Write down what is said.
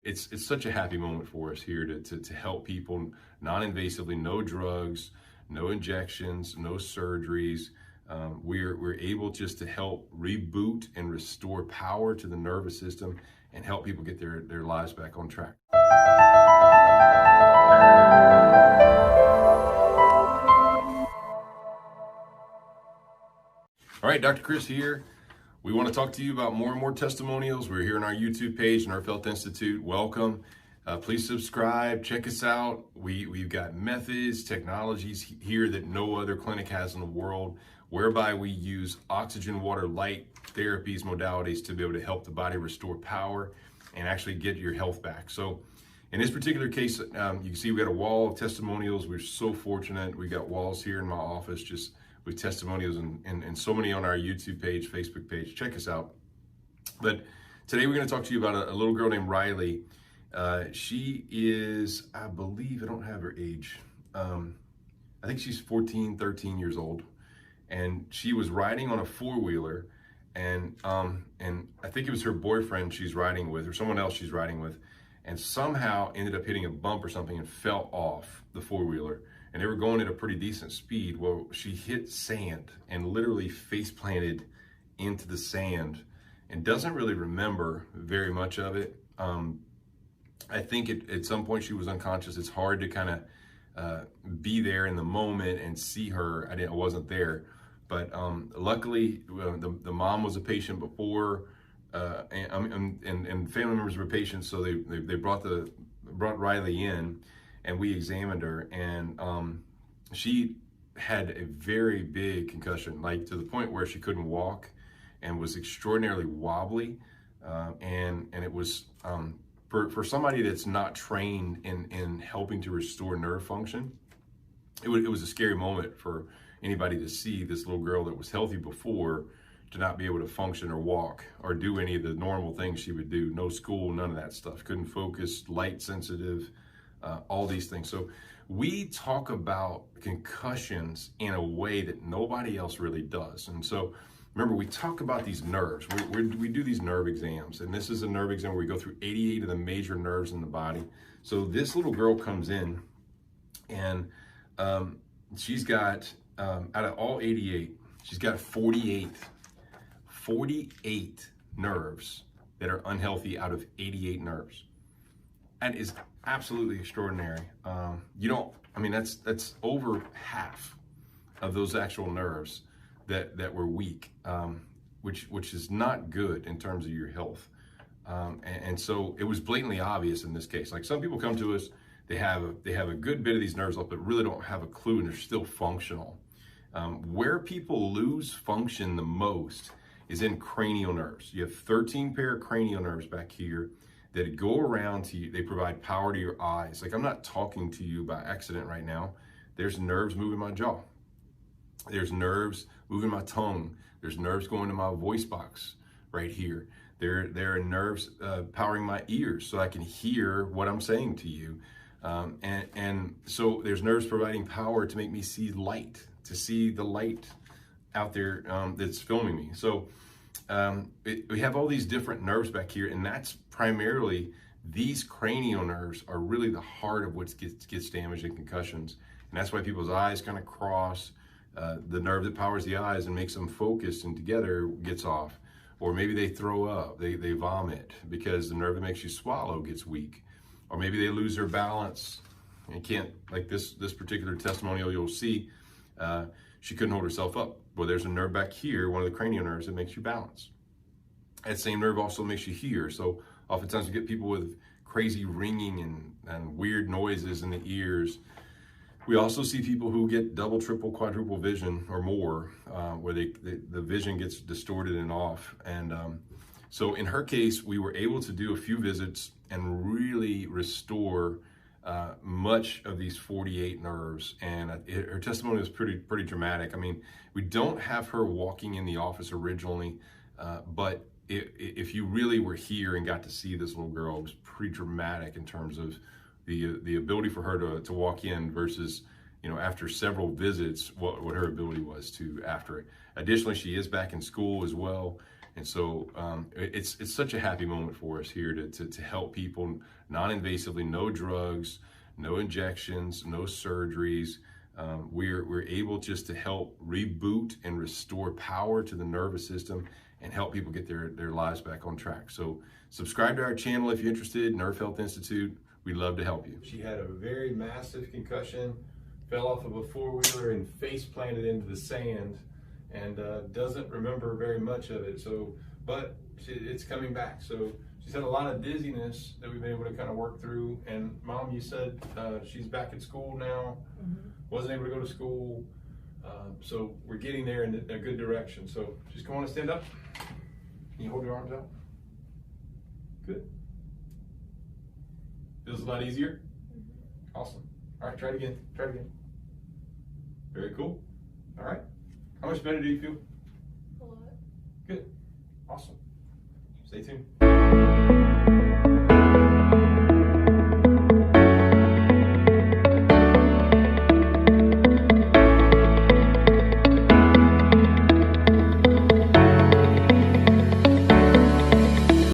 It's such a happy moment for us here to help people non-invasively, no drugs, no injections, no surgeries. We're able just to help reboot and restore power to the nervous system and help people get their lives back on track. All right, Dr. Chris here. We want to talk to you about more and more testimonials. We're here on our YouTube page, Nerve Health Institute. Welcome. Please subscribe, check us out. We've got methods, technologies here that no other clinic has in the world, whereby we use oxygen, water, light therapies, modalities to be able to help the body restore power and actually get your health back. So in this particular case, you can see we got a wall of testimonials. We're so fortunate. We got walls here in my office just with testimonials and so many on our YouTube page, Facebook page. Check us out. But today we're going to talk to you about a little girl named Riley. She is, I believe, I don't have her age. I think she's 14, 13 years old. And she was riding on a four-wheeler, and I think it was her boyfriend she's riding with, or someone else she's riding with, and somehow ended up hitting a bump or something and fell off the four-wheeler. And they were going at a pretty decent speed. Well, she hit sand and literally face planted into the sand and doesn't really remember very much of it. I think at some point she was unconscious. It's hard to kind of be there in the moment and see her. I wasn't there. But luckily, the mom was a patient before, and family members were patients, so they brought Riley in, and we examined her, and she had a very big concussion, like to the point where she couldn't walk, and was extraordinarily wobbly, and it was for somebody that's not trained in helping to restore nerve function. It was a scary moment for anybody to see this little girl that was healthy before to not be able to function or walk or do any of the normal things she would do. No school, none of that stuff. Couldn't focus, light sensitive, all these things. So we talk about concussions in a way that nobody else really does. And so remember, we talk about these nerves. We do these nerve exams, and this is a nerve exam where we go through 88 of the major nerves in the body. So this little girl comes in, and she's got, out of all 88, she's got 48 nerves that are unhealthy out of 88 nerves. That is absolutely extraordinary. That's over half of those actual nerves that were weak, which is not good in terms of your health. And so it was blatantly obvious in this case. Like, some people come to us, they have a good bit of these nerves up, but really don't have a clue, and they're still functional. Where people lose function the most is in cranial nerves. You have 13 pair of cranial nerves back here that go around to you. They provide power to your eyes. Like, I'm not talking to you by accident right now. There's nerves moving my jaw. There's nerves moving my tongue. There's nerves going to my voice box right here. There are nerves powering my ears so I can hear what I'm saying to you. And so there's nerves providing power to make me see light, to see the light out there that's filming me. So we have all these different nerves back here, and that's primarily, these cranial nerves are really the heart of what gets damaged in concussions. And that's why people's eyes kind of cross. The nerve that powers the eyes and makes them focus and together gets off. Or maybe they throw up, they vomit because the nerve that makes you swallow gets weak. Or maybe they lose their balance and can't, like this particular testimonial you'll see, she couldn't hold herself up. Well, there's a nerve back here, one of the cranial nerves, that makes you balance. That same nerve also makes you hear. So oftentimes we get people with crazy ringing and weird noises in the ears. We also see people who get double, triple, quadruple vision or more, where the vision gets distorted and off. And so in her case, we were able to do a few visits and really restore much of these 48 nerves. And her testimony was pretty dramatic. I mean, we don't have her walking in the office originally, but if you really were here and got to see this little girl, it was pretty dramatic in terms of the ability for her to walk in versus, after several visits, what her ability was to after it. Additionally, she is back in school as well. And so it's such a happy moment for us here to help people non-invasively, no drugs, no injections, no surgeries. We're able just to help reboot and restore power to the nervous system and help people get their lives back on track. So subscribe to our channel if you're interested, Nerve Health Institute. We'd love to help you. She had a very massive concussion, fell off of a four-wheeler and face planted into the sand, and doesn't remember very much of it. But it's coming back. So she's had a lot of dizziness that we've been able to kind of work through. And Mom, you said she's back at school now. Mm-hmm. Wasn't able to go to school. So we're getting there in a good direction. So just go on and stand up. Can you hold your arms out? Good. Feels a lot easier? Mm-hmm. Awesome. All right, try it again. Try it again. Very cool. All right. How much better do you feel? A lot. Good. Awesome. Stay tuned.